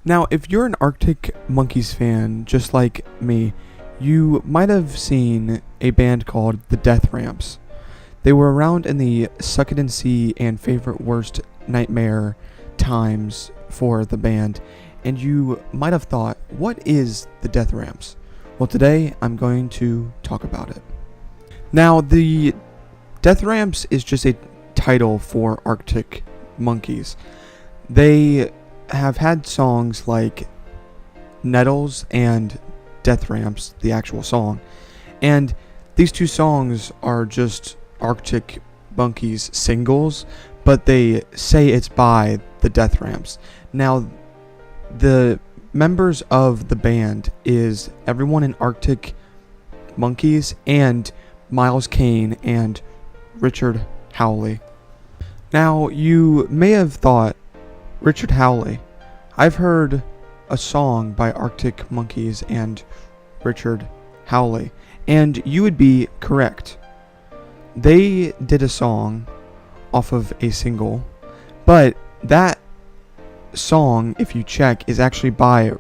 Now, if you're an Arctic Monkeys fan, just like me, you might have seen a band called the Death Ramps. They were around in the Suck It and See and Favorite Worst Nightmare times for the band, and you might have thought, what is the Death Ramps? Well, today I'm going to talk about it. Now, the Death Ramps is just a title for Arctic Monkeys. They have had songs like Nettles and Death Ramps, the actual song, and these two songs are just Arctic Monkeys singles, but they say it's by the Death Ramps. Now, the members of the band is everyone in Arctic Monkeys and Miles Kane and Richard Hawley. Now, you may have thought, Richard Hawley, I've heard a song by Arctic Monkeys and Richard Hawley, and you would be correct. They did a song off of a single, but that song, if you check, is actually by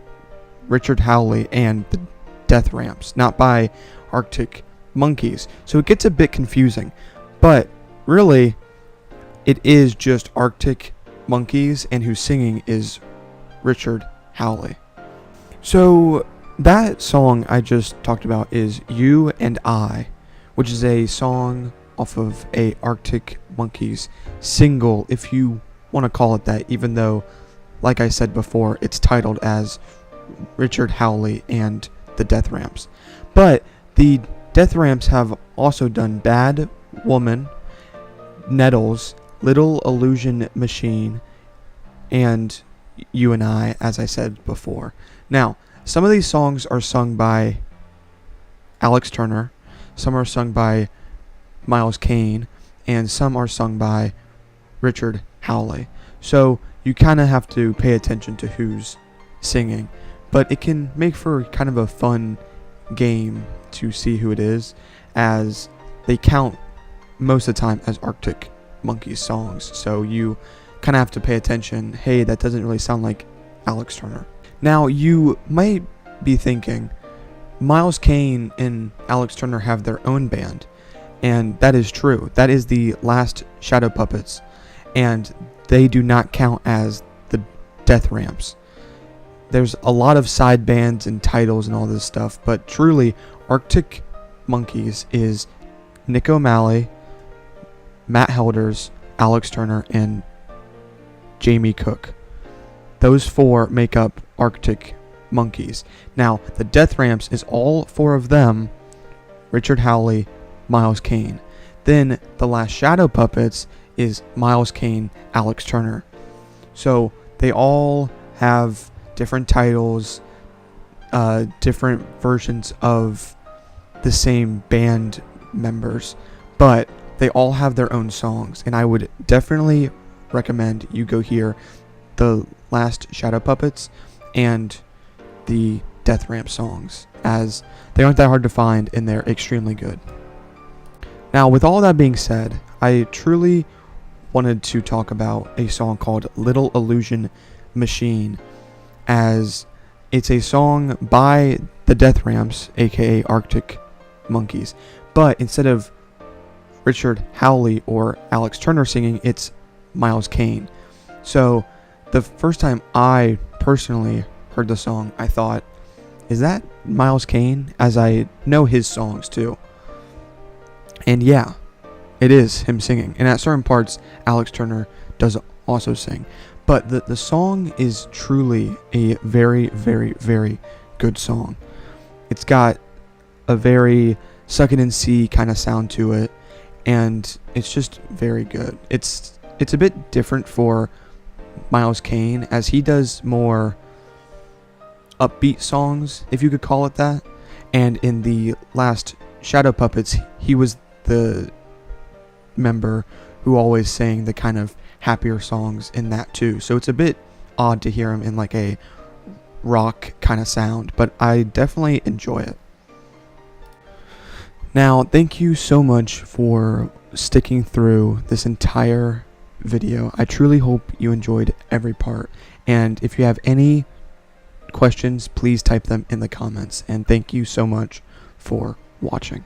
Richard Hawley and the Death Ramps, not by Arctic Monkeys. So it gets a bit confusing, but really, it is just Arctic Monkeys, and who's singing is Richard Hawley. So that song I just talked about is You and I, which is a song off of a Arctic Monkeys single, if you want to call it that, even though, like I said before, it's titled as Richard Hawley and the Death Ramps. But the Death Ramps have also done Bad Woman, Nettles, Little Illusion Machine, and You and I, as I said before. Now, some of these songs are sung by Alex Turner, some are sung by Miles Kane, and some are sung by Richard Hawley. So you kind of have to pay attention to who's singing, but it can make for kind of a fun game to see who it is, as they count most of the time as Arctic Monkeys songs. So you kind of have to pay attention. Hey, that doesn't really sound like Alex Turner. Now, you might be thinking, Miles Kane and Alex Turner have their own band, and that is true. That is the Last Shadow Puppets, and they do not count as the Death Ramps. There's a lot of side bands and titles and all this stuff, but truly, Arctic Monkeys is Nick O'Malley, Matt Helders, Alex Turner, and Jamie Cook. Those four make up Arctic Monkeys. Now, the Death Ramps is all four of them, Richard Hawley, Miles Kane. Then the Last Shadow Puppets is Miles Kane, Alex Turner. So they all have different titles, different versions of the same band members, but they all have their own songs, and I would definitely recommend you go hear the Last Shadow Puppets and the Death Ramp songs, as they aren't that hard to find and they're extremely good. Now, with all that being said, I truly wanted to talk about a song called Little Illusion Machine, as it's a song by the Death Ramps, aka Arctic Monkeys, but instead of Richard Hawley or Alex Turner singing, it's Miles Kane. So the first time I personally heard the song, I thought, is that Miles Kane? As I know his songs too. And yeah, it is him singing. And at certain parts, Alex Turner does also sing. But the song is truly a very, very, very good song. It's got a very Suck It and See kind of sound to it, and it's just very good. It's a bit different for Miles Kane, as he does more upbeat songs, if you could call it that. And in the Last Shadow Puppets, he was the member who always sang the kind of happier songs in that too. So it's a bit odd to hear him in like a rock kind of sound, but I definitely enjoy it. Now, thank you so much for sticking through this entire video. I truly hope you enjoyed every part, and if you have any questions, please type them in the comments. And thank you so much for watching.